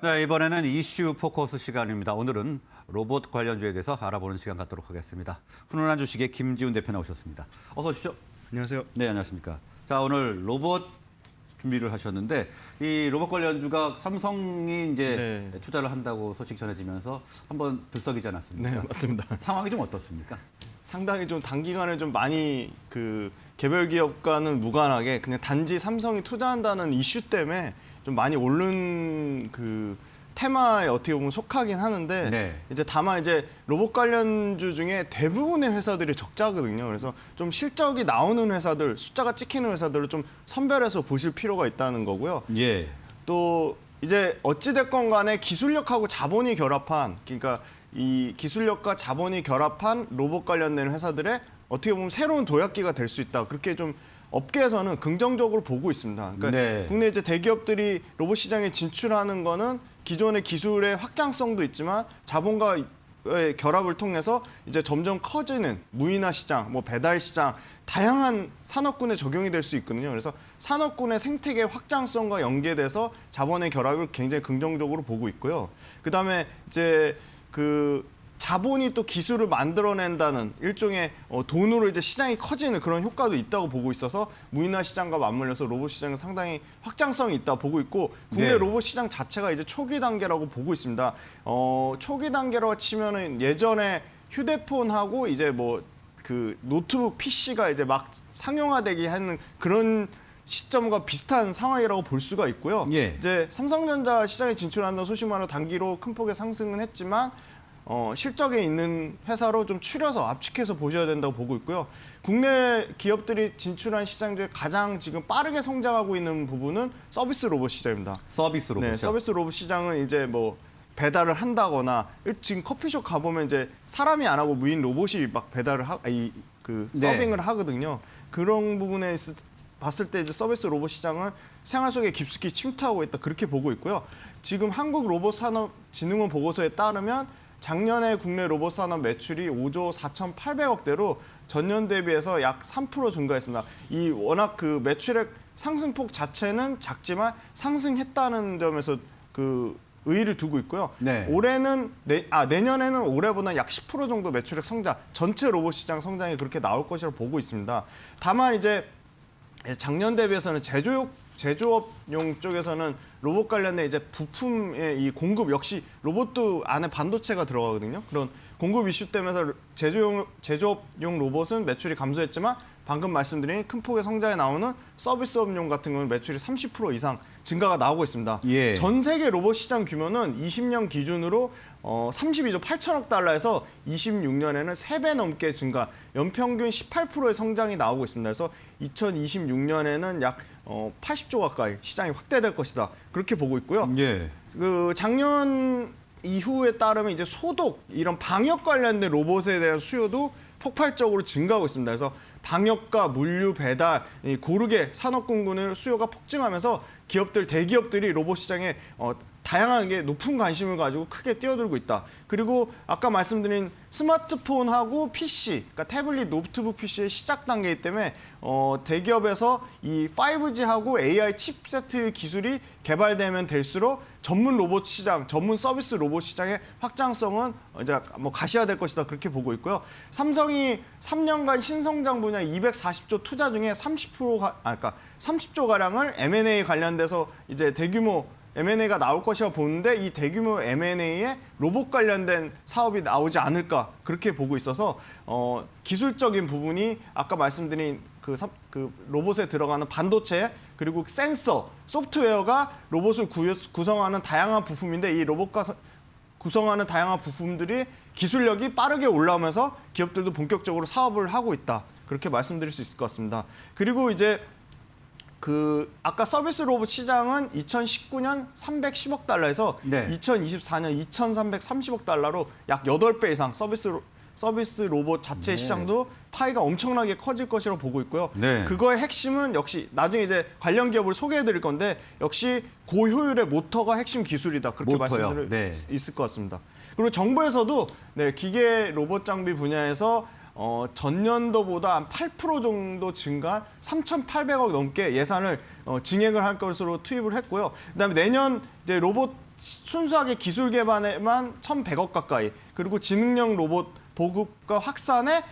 네, 이번에는 이슈 포커스 시간입니다. 오늘은 로봇 관련주에 대해서 알아보는 시간 갖도록 하겠습니다. 훈훈한 주식의 김지훈 대표 나오셨습니다. 어서 오십시오. 안녕하세요. 네, 안녕하십니까. 자, 오늘 로봇 준비를 하셨는데 이 로봇 관련주가 삼성이 이제 투자를 한다고 소식 전해지면서 한번 들썩이지 않았습니까? 네, 맞습니다. 상황이 좀 어떻습니까? 상당히 좀 단기간에 좀 많이 개별 기업과는 무관하게 그냥 단지 삼성이 투자한다는 이슈 때문에 좀 많이 오른 테마에 어떻게 보면 속하긴 하는데 네. 이제 다만 이제 로봇 관련주 중에 대부분의 회사들이 적자거든요. 그래서 좀 실적이 나오는 회사들, 숫자가 찍히는 회사들을 좀 선별해서 보실 필요가 있다는 거고요. 예. 또 이제 어찌됐건 간에 기술력하고 자본이 결합한, 그러니까 이 기술력과 자본이 결합한 로봇 관련된 회사들의 어떻게 보면 새로운 도약기가 될 수 있다. 그렇게 좀 업계에서는 긍정적으로 보고 있습니다. 그러니까 네. 국내 이제 대기업들이 로봇 시장에 진출하는 거는 기존의 기술의 확장성도 있지만 자본과의 결합을 통해서 이제 점점 커지는 무인화 시장, 뭐 배달 시장, 다양한 산업군에 적용이 될 수 있거든요. 그래서 산업군의 생태계 확장성과 연계돼서 자본의 결합을 굉장히 긍정적으로 보고 있고요. 그다음에 이제 자본이 또 기술을 만들어낸다는 일종의 돈으로 이제 시장이 커지는 그런 효과도 있다고 보고 있어서 무인화 시장과 맞물려서 로봇 시장은 상당히 확장성이 있다 보고 있고 국내 네. 로봇 시장 자체가 이제 초기 단계라고 보고 있습니다. 초기 단계라고 치면은 예전에 휴대폰하고 이제 노트북 PC가 이제 막 상용화되기 하는 그런 시점과 비슷한 상황이라고 볼 수가 있고요. 예. 이제 삼성전자 시장에 진출한다는 소식만으로 단기로 큰 폭의 상승은 했지만 실적에 있는 회사로 좀 추려서 압축해서 보셔야 된다고 보고 있고요. 국내 기업들이 진출한 시장 중에 가장 지금 빠르게 성장하고 있는 부분은 서비스 로봇 시장입니다. 서비스 로봇이요. 네, 서비스 로봇 시장은 이제 배달을 한다거나 지금 커피숍 가보면 이제 사람이 안 하고 무인 로봇이 막 배달을 서빙을 하거든요. 그런 부분에 봤을 때 이제 서비스 로봇 시장은 생활 속에 깊숙이 침투하고 있다 그렇게 보고 있고요. 지금 한국로봇산업진흥원 보고서에 따르면 작년에 국내 로봇 산업 매출이 5조 4,800억대로 전년 대비해서 약 3% 증가했습니다. 이 워낙 매출액 상승폭 자체는 작지만 상승했다는 점에서 의의를 두고 있고요. 네. 내년에는 올해보다 약 10% 정도 매출액 성장, 전체 로봇 시장 성장이 그렇게 나올 것이라고 보고 있습니다. 다만 이제 작년 대비해서는 제조업용 쪽에서는 로봇 관련된 이제 부품의 이 공급 역시 로봇도 안에 반도체가 들어가거든요. 그런 공급 이슈 때문에 제조업용 로봇은 매출이 감소했지만 방금 말씀드린 큰 폭의 성장에 나오는 서비스업용 같은 경우는 매출이 30% 이상 증가가 나오고 있습니다. 예. 전 세계 로봇 시장 규모는 20년 기준으로 32조 8천억 달러에서 26년에는 3배 넘게 증가, 연평균 18%의 성장이 나오고 있습니다. 그래서 2026년에는 약 80조 가까이 시장이 확대될 것이다. 그렇게 보고 있고요. 예. 작년 이후에 따르면 이제 소독, 이런 방역 관련된 로봇에 대한 수요도 폭발적으로 증가하고 있습니다. 그래서 방역과 물류 배달, 고르게 산업군군의 수요가 폭증하면서 대기업들이 로봇 시장에 다양하게 높은 관심을 가지고 크게 뛰어들고 있다. 그리고 아까 말씀드린 스마트폰하고 PC, 그러니까 태블릿, 노트북 PC의 시작 단계이기 때문에 대기업에서 이 5G하고 AI 칩세트 기술이 개발되면 될수록 전문 로봇 시장, 전문 서비스 로봇 시장의 확장성은 이제 가시화될 것이다 그렇게 보고 있고요. 삼성이 3년간 신성장 분야 240조 투자 중에 30조 가량을 M&A 관련돼서 이제 대규모 M&A가 나올 것이라 보는데 이 대규모 M&A에 로봇 관련된 사업이 나오지 않을까 그렇게 보고 있어서 기술적인 부분이 아까 말씀드린 로봇에 들어가는 반도체 그리고 센서, 소프트웨어가 로봇을 구성하는 다양한 부품인데 이 로봇과 구성하는 다양한 부품들이 기술력이 빠르게 올라오면서 기업들도 본격적으로 사업을 하고 있다. 그렇게 말씀드릴 수 있을 것 같습니다. 그리고 이제 아까 서비스 로봇 시장은 2019년 310억 달러에서 네. 2024년 2,330억 달러로 약 8배 이상 서비스 로봇 자체 시장도 파이가 엄청나게 커질 것이라고 보고 있고요. 네. 그거의 핵심은 역시 나중에 이제 관련 기업을 소개해 드릴 건데 역시 고효율의 모터가 핵심 기술이다. 그렇게 말씀드릴 수 있을 것 같습니다. 그리고 정부에서도 기계 로봇 장비 분야에서 전년도보다 한 8% 정도 증가한 3,800억 넘게 예산을 증액을 할 것으로 투입을 했고요. 그다음에 내년 이제 로봇 순수하게 기술 개발에만 1,100억 가까이, 그리고 지능형 로봇 보급과 확산에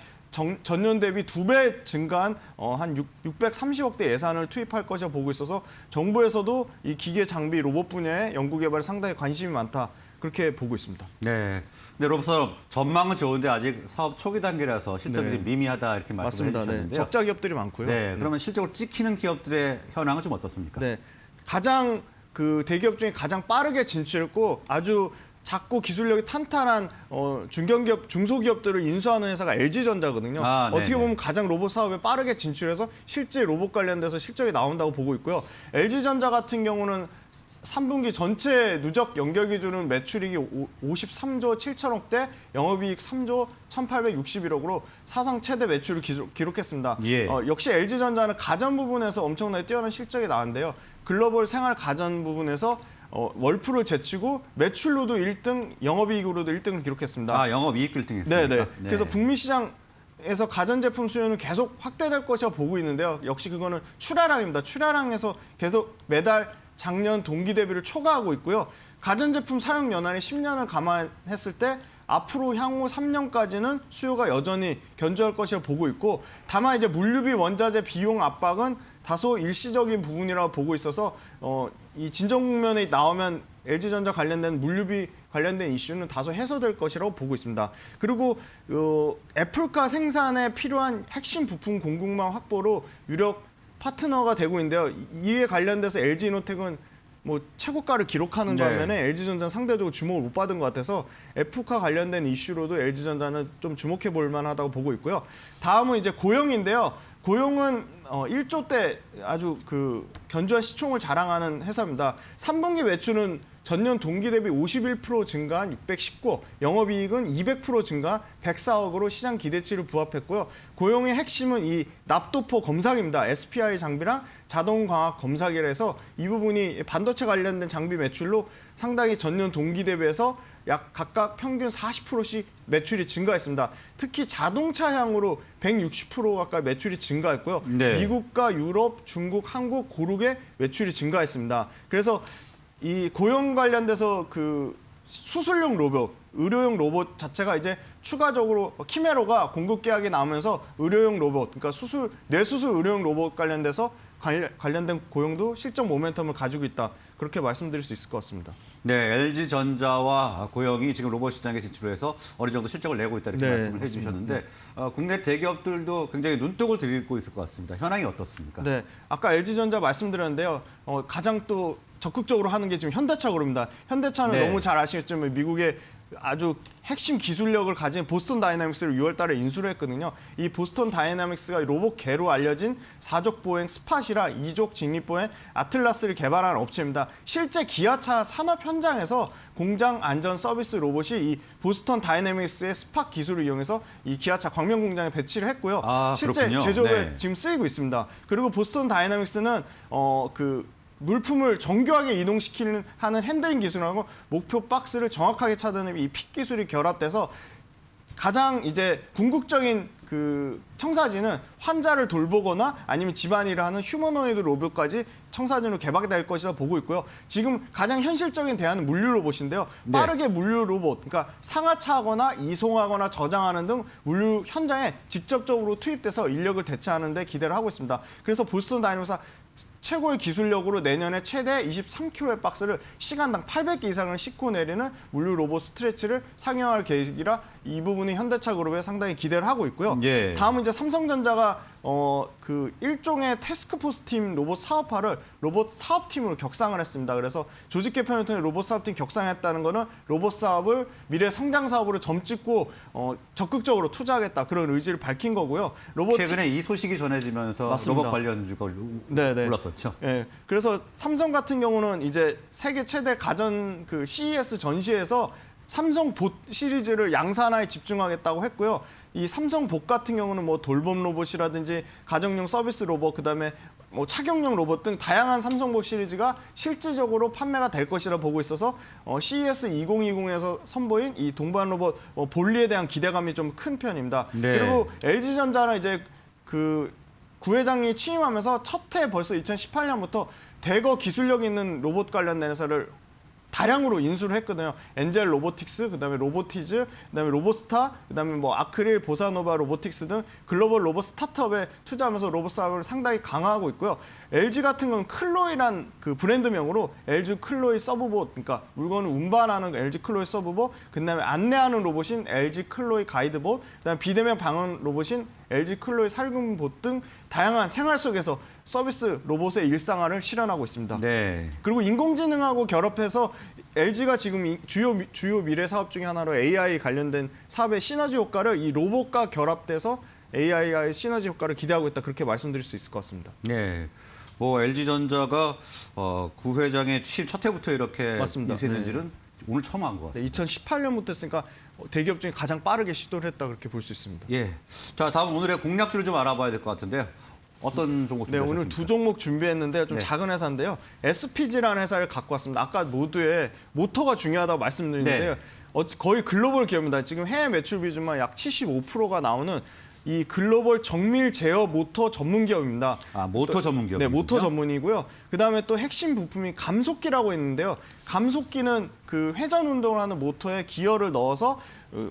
전년 대비 2배 증가한 한 630억대 예산을 투입할 것이라 보고 있어서 정부에서도 이 기계 장비 로봇 분야의 연구 개발에 상당히 관심이 많다, 그렇게 보고 있습니다. 네. 근데 로봇 전망은 좋은데 아직 사업 초기 단계라서 실적이 좀 미미하다 이렇게 말씀을 맞습니다. 해주셨는데요. 적자 기업들이 많고요. 네. 그러면 실적으로 찍히는 기업들의 현황은 좀 어떻습니까? 네, 가장 그 대기업 중에 가장 빠르게 진출했고 아주 작고 기술력이 탄탄한 중견기업, 중소기업들을 인수하는 회사가 LG전자거든요. 어떻게 보면 가장 로봇 사업에 빠르게 진출해서 실제 로봇 관련돼서 실적이 나온다고 보고 있고요. LG전자 같은 경우는 3분기 전체 누적 연결 기준은 매출이익이 53조 7천억대, 영업이익 3조 1,861억으로 사상 최대 매출을 기록했습니다. 예. 역시 LG전자는 가전 부분에서 엄청나게 뛰어난 실적이 나왔는데요. 글로벌 생활 가전 부분에서 월프를 제치고 매출로도 1등, 영업이익으로도 1등을 기록했습니다. 아, 영업이익 1등 했습니다. 네네. 네. 그래서 북미 시장에서 가전제품 수요는 계속 확대될 것이라 보고 있는데요. 역시 그거는 출하량입니다. 출하량에서 계속 매달 작년 동기 대비를 초과하고 있고요. 가전제품 사용 연한이 10년을 감안했을 때 앞으로 향후 3년까지는 수요가 여전히 견조할 것이라 보고 있고, 다만 이제 물류비 원자재 비용 압박은 다소 일시적인 부분이라고 보고 있어서 이 진정 국면에 나오면 LG전자 관련된 물류비 관련된 이슈는 다소 해소될 것이라고 보고 있습니다. 그리고 애플카 생산에 필요한 핵심 부품 공급망 확보로 유력 파트너가 되고 있는데요. 이에 관련돼서 LG이노텍은 뭐 최고가를 기록하는 반면에 LG전자는 상대적으로 주목을 못 받은 것 같아서 애플카 관련된 이슈로도 LG전자는 좀 주목해 볼 만하다고 보고 있고요. 다음은 이제 고영인데요. 고영은 1조대 아주 그 견조한 시총을 자랑하는 회사입니다. 3분기 매출은 전년 동기 대비 51% 증가한 619억, 영업이익은 200% 증가 104억으로 시장 기대치를 부합했고요. 고용의 핵심은 이 납도포 검사기입니다. SPI 장비랑 자동광학 검사기라서 이 부분이 반도체 관련된 장비 매출로 상당히 전년 동기 대비해서 약 각각 평균 40%씩 매출이 증가했습니다. 특히 자동차향으로 160% 가까이 매출이 증가했고요. 네. 미국과 유럽, 중국, 한국 고르게 매출이 증가했습니다. 그래서 이 고용 관련돼서 그 수술용 로봇, 의료용 로봇 자체가 이제 추가적으로 키메로가 공급 계약이 나오면서 의료용 로봇, 그러니까 뇌수술 의료용 로봇 관련돼서 관련된 고용도 실적 모멘텀을 가지고 있다, 그렇게 말씀드릴 수 있을 것 같습니다. 네, LG전자와 고영이 지금 로봇 시장에 진출해서 어느 정도 실적을 내고 있다 이렇게 말씀을 해주셨는데 국내 대기업들도 굉장히 눈독을 들이고 있을 것 같습니다. 현황이 어떻습니까? 네, 아까 LG전자 말씀드렸는데요. 가장 또 적극적으로 하는 게 지금 현대차 그룹입니다. 현대차는 너무 잘 아시겠지만 미국의 아주 핵심 기술력을 가진 보스턴 다이나믹스를 6월 달에 인수를 했거든요. 이 보스턴 다이나믹스가 로봇개로 알려진 4족 보행 스팟이라 2족 직립보행 아틀라스를 개발한 업체입니다. 실제 기아차 산업 현장에서 공장 안전 서비스 로봇이 이 보스턴 다이나믹스의 스팟 기술을 이용해서 이 기아차 광명 공장에 배치를 했고요. 실제 그렇군요. 제조업에 지금 쓰이고 있습니다. 그리고 보스턴 다이나믹스는 물품을 정교하게 이동시키는 하는 핸들링 기술하고 목표 박스를 정확하게 찾아내는 이 픽 기술이 결합돼서 가장 이제 궁극적인 그 청사진은 환자를 돌보거나 아니면 집안일을 하는 휴머노이드 로봇까지 청사진으로 개발될 것이라 보고 있고요. 지금 가장 현실적인 대안은 물류 로봇인데요. 빠르게 물류 로봇, 그러니까 상하차하거나 이송하거나 저장하는 등 물류 현장에 직접적으로 투입돼서 인력을 대체하는 데 기대를 하고 있습니다. 그래서 보스턴 다이나믹스 최고의 기술력으로 내년에 최대 23kg의 박스를 시간당 800개 이상을 싣고 내리는 물류 로봇 스트레치를 상용할 계획이라 이 부분이 현대차 그룹에 상당히 기대를 하고 있고요. 다음은 이제 삼성전자가 그 일종의 태스크포스 팀 로봇 사업화를 로봇 사업팀으로 격상을 했습니다. 그래서 조직 개편을 통해 로봇 사업팀 격상했다는 거는 로봇 사업을 미래 성장 사업으로 점찍고 적극적으로 투자하겠다, 그런 의지를 밝힌 거고요. 최근에 이 소식이 전해지면서 맞습니다. 로봇 관련주가 올랐었죠. 네. 그래서 삼성 같은 경우는 이제 세계 최대 가전 그 CES 전시에서 삼성 봇 시리즈를 양산화에 집중하겠다고 했고요. 이 삼성 봇 같은 경우는 뭐 돌봄 로봇이라든지 가정용 서비스 로봇, 그다음에 뭐 착용용 로봇 등 다양한 삼성봇 시리즈가 실질적으로 판매가 될 것이라 보고 있어서 CES 2020에서 선보인 이 동반 로봇 볼리에 대한 기대감이 좀 큰 편입니다. 네. 그리고 LG전자는 이제 그 구회장이 취임하면서 첫 해 벌써 2018년부터 대거 기술력 있는 로봇 관련된 회사를 다량으로 인수를 했거든요. 엔젤 로보틱스, 그다음에 로보티즈, 그다음에 로보스타, 그다음에 뭐 아크릴, 보사노바 로보틱스 등 글로벌 로봇 스타트업에 투자하면서 로봇 사업을 상당히 강화하고 있고요. LG 같은 건 클로이란 그 브랜드명으로 LG 클로이 서브봇, 그러니까 물건을 운반하는 LG 클로이 서브봇, 그다음에 안내하는 로봇인 LG 클로이 가이드봇, 그다음에 비대면 방음 로봇인 LG 클로이 살금봇 등 다양한 생활 속에서 서비스 로봇의 일상화를 실현하고 있습니다. 네. 그리고 인공지능하고 결합해서 LG가 지금 주요 미래 사업 중에 하나로 AI 관련된 사업의 시너지 효과를 이 로봇과 결합돼서 AI와의 시너지 효과를 기대하고 있다, 그렇게 말씀드릴 수 있을 것 같습니다. 네. 뭐 LG전자가 구회장의 취임 첫 해부터 이렇게 맞습니다. 인수했는지는 오늘 처음 한 것 같습니다. 2018년부터 했으니까 대기업 중에 가장 빠르게 시도를 했다, 그렇게 볼 수 있습니다. 예. 자, 다음 오늘의 공략주를 좀 알아봐야 될 것 같은데요. 어떤 종목 네, 준비하셨습니까? 오늘 두 종목 준비했는데 좀 네. 작은 회사인데요. SPG라는 회사를 갖고 왔습니다. 아까 모두에 모터가 중요하다고 말씀드렸는데요. 네. 거의 글로벌 기업입니다. 지금 해외 매출 비중만 약 75%가 나오는 이 글로벌 정밀 제어 모터 전문 기업입니다. 아, 모터 전문 기업. 네, 모터 전문이고요. 그다음에 또 핵심 부품이 감속기라고 있는데요. 감속기는 그 회전 운동을 하는 모터에 기어를 넣어서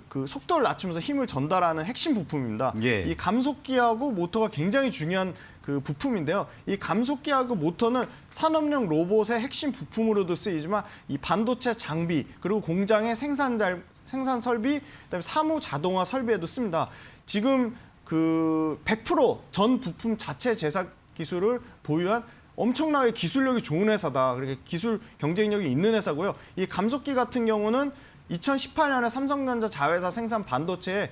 그 속도를 낮추면서 힘을 전달하는 핵심 부품입니다. 예. 이 감속기하고 모터가 굉장히 중요한 그 부품인데요. 이 감속기하고 모터는 산업용 로봇의 핵심 부품으로도 쓰이지만 이 반도체 장비, 그리고 공장의 생산 설비, 그다음에 사무 자동화 설비에도 씁니다. 지금 그 100% 부품 자체 제작 기술을 보유한 엄청나게 기술력이 좋은 회사다. 그렇게 기술 경쟁력이 있는 회사고요. 이 감속기 같은 경우는 2018년에 삼성전자 자회사 생산 반도체에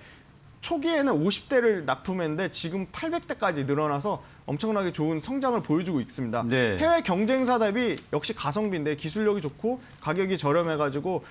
초기에는 50대를 납품했는데 지금 800대까지 늘어나서 엄청나게 좋은 성장을 보여주고 있습니다. 네. 해외 경쟁사 대비 역시 가성비인데 기술력이 좋고 가격이 저렴해가지고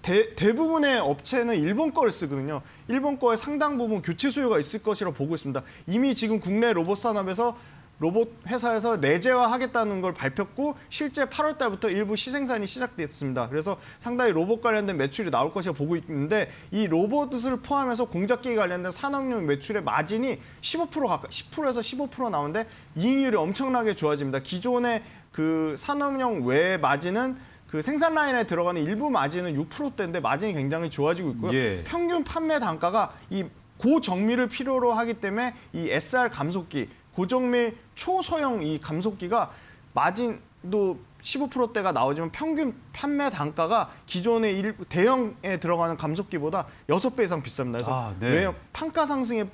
대부분의 업체는 일본 거를 쓰거든요. 일본 거에 상당 부분 교체 수요가 있을 것이라 보고 있습니다. 이미 지금 국내 로봇 산업에서 로봇 회사에서 내재화하겠다는 걸 밝혔고 실제 8월 달부터 일부 시생산이 시작됐습니다. 그래서 상당히 로봇 관련된 매출이 나올 것이라 보고 있는데 이 로봇을 포함해서 공작기 관련된 산업용 매출의 마진이 15% 가까이 10%에서 15% 나오는데 이익률이 엄청나게 좋아집니다. 기존의 그 산업용 외 마진은 그 생산 라인에 들어가는 일부 마진은 6%대인데 마진이 굉장히 좋아지고 있고요. 예. 평균 판매 단가가 이 고정밀을 필요로 하기 때문에 이 SR 감속기, 고정밀 초소형 이 감속기가 마진도 15%대가 나오지만 평균 판매 단가가 기존의 대형에 들어가는 감속기보다 6배 이상 비쌉니다. 그래서 네. 왜 판가 상승에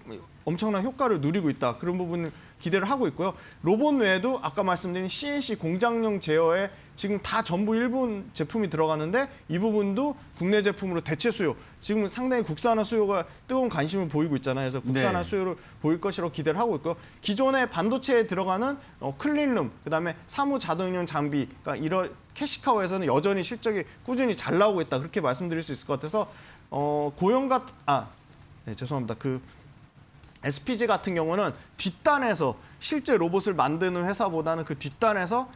엄청난 효과를 누리고 있다. 그런 부분을 기대를 하고 있고요. 로봇 외에도 아까 말씀드린 CNC 공장용 제어에 지금 다 전부 일본 제품이 들어가는데 이 부분도 국내 제품으로 대체 수요. 지금 상당히 국산화 수요가 뜨거운 관심을 보이고 있잖아요. 그래서 국산화 네. 수요를 보일 것이라고 기대를 하고 있고요. 기존의 반도체에 들어가는 클린룸, 그다음에 사무 자동용 장비, 그러니까 이런 캐시카우에서는 여전히 실적이 꾸준히 잘 나오고 있다. 그렇게 말씀드릴 수 있을 것 같아서 죄송합니다. 그 SPG 같은 경우는 뒷단에서 실제 로봇을 만드는 회사보다는 그 뒷단에서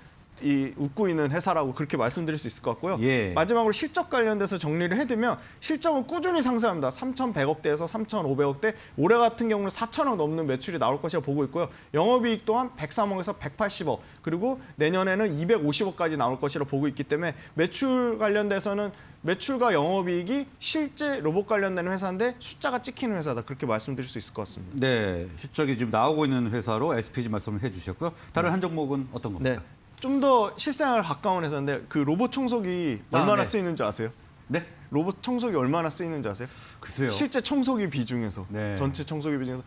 웃고 있는 회사라고 그렇게 말씀드릴 수 있을 것 같고요. 예. 마지막으로 실적 관련돼서 정리를 해두면 실적은 꾸준히 상승합니다. 3,100억대에서 3,500억대, 올해 같은 경우는 4,000억 넘는 매출이 나올 것이라 보고 있고요. 영업이익 또한 103억에서 180억, 그리고 내년에는 250억까지 나올 것이라 보고 있기 때문에 매출 관련돼서는 매출과 영업이익이 실제 로봇 관련된 회사인데 숫자가 찍히는 회사다. 그렇게 말씀드릴 수 있을 것 같습니다. 네. 실적이 지금 나오고 있는 회사로 SPG 말씀을 해주셨고요. 다른 한 종목은 어떤 겁니까? 네. 좀 더 실생활 가까운 회사인데 그 로봇 청소기 얼마나 네. 쓰이는지 아세요? 네. 로봇 청소기 얼마나 쓰이는지 아세요? 글쎄요. 실제 청소기 비중에서 네. 전체 청소기 비중에서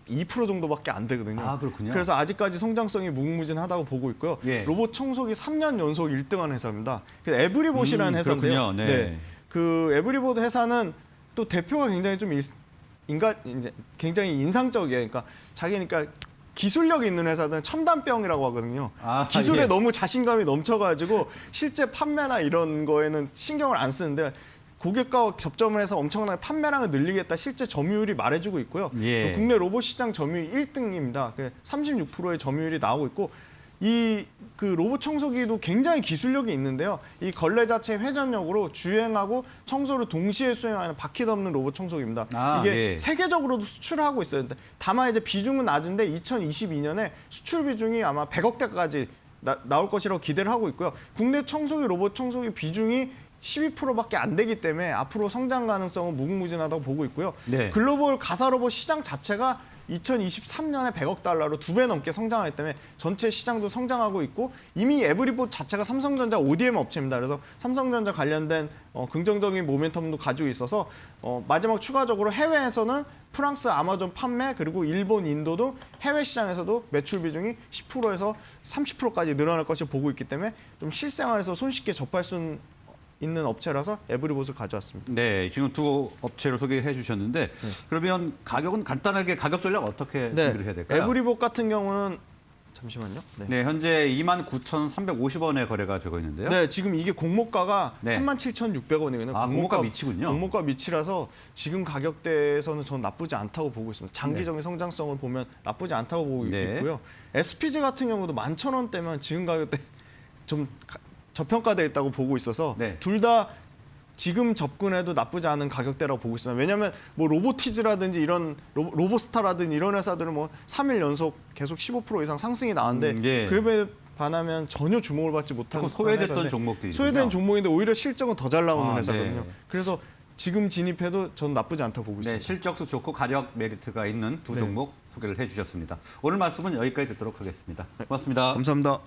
12% 정도밖에 안 되거든요. 아, 그렇군요. 그래서 아직까지 성장성이 무궁무진하다고 보고 있고요. 예. 로봇 청소기 3년 연속 1등한 회사입니다. 그래서 에브리봇이라는 회사인데요. 그렇군요. 네. 그 에브리봇 회사는 또 대표가 굉장히 좀 굉장히 인상적이에요. 그러니까 자기니까 기술력이 있는 회사는 첨단병이라고 하거든요. 아, 기술에 예. 너무 자신감이 넘쳐가지고 실제 판매나 이런 거에는 신경을 안 쓰는데 고객과 접점을 해서 엄청나게 판매량을 늘리겠다 실제 점유율이 말해주고 있고요. 예. 국내 로봇 시장 점유율 1등입니다. 36%의 점유율이 나오고 있고 이 그 로봇 청소기도 굉장히 기술력이 있는데요. 이 걸레 자체 회전력으로 주행하고 청소를 동시에 수행하는 바퀴 덮는 로봇 청소기입니다. 이게 예. 세계적으로도 수출을 하고 있어요. 다만 이제 비중은 낮은데 2022년에 수출 비중이 아마 100억대까지 나올 것이라고 기대를 하고 있고요. 국내 청소기 로봇 청소기 비중이 12%밖에 안 되기 때문에 앞으로 성장 가능성은 무궁무진하다고 보고 있고요. 네. 글로벌 가사 로봇 시장 자체가 2023년에 100억 달러로 2배 넘게 성장하기 때문에 전체 시장도 성장하고 있고 이미 에브리봇 자체가 삼성전자 ODM 업체입니다. 그래서 삼성전자 관련된 긍정적인 모멘텀도 가지고 있어서 마지막 추가적으로 해외에서는 프랑스 아마존 판매 그리고 일본, 인도도 해외 시장에서도 매출 비중이 10%에서 30%까지 늘어날 것을 보고 있기 때문에 좀 실생활에서 손쉽게 접할 수 있는 업체라서 에브리봇을 가져왔습니다. 네, 지금 두 업체를 소개해 주셨는데 그러면 가격은 간단하게 가격 전략 어떻게 준비를 해야 될까요? 에브리봇 같은 경우는 잠시만요. 네, 현재 29,350원에 거래가 되고 있는데요. 네, 지금 이게 공모가가 네. 37,600원이거든요. 아, 공모가 미치군요. 공모가 미치라서 지금 가격대에서는 전 나쁘지 않다고 보고 있습니다. 장기적인 성장성을 보면 나쁘지 않다고 보고 네. 있고요. SPG 같은 경우도 11,000원대면 지금 가격대 좀 저평가되어 있다고 보고 있어서 네. 둘 다 지금 접근해도 나쁘지 않은 가격대라고 보고 있습니다. 왜냐하면 뭐 로보티즈라든지 이런 로보스타라든지 이런 회사들은 뭐 3일 연속 계속 15% 이상 상승이 나왔는데 예. 그에 반하면 전혀 주목을 받지 못한 소외됐던 회사인데 종목들이죠. 소외된 종목인데 오히려 실적은 더 잘 나오는 아, 회사거든요. 네. 그래서 지금 진입해도 전 나쁘지 않다고 보고 네, 있습니다. 실적도 좋고 가격 메리트가 있는 두 종목 소개를 해 주셨습니다. 오늘 말씀은 여기까지 듣도록 하겠습니다. 고맙습니다. 감사합니다.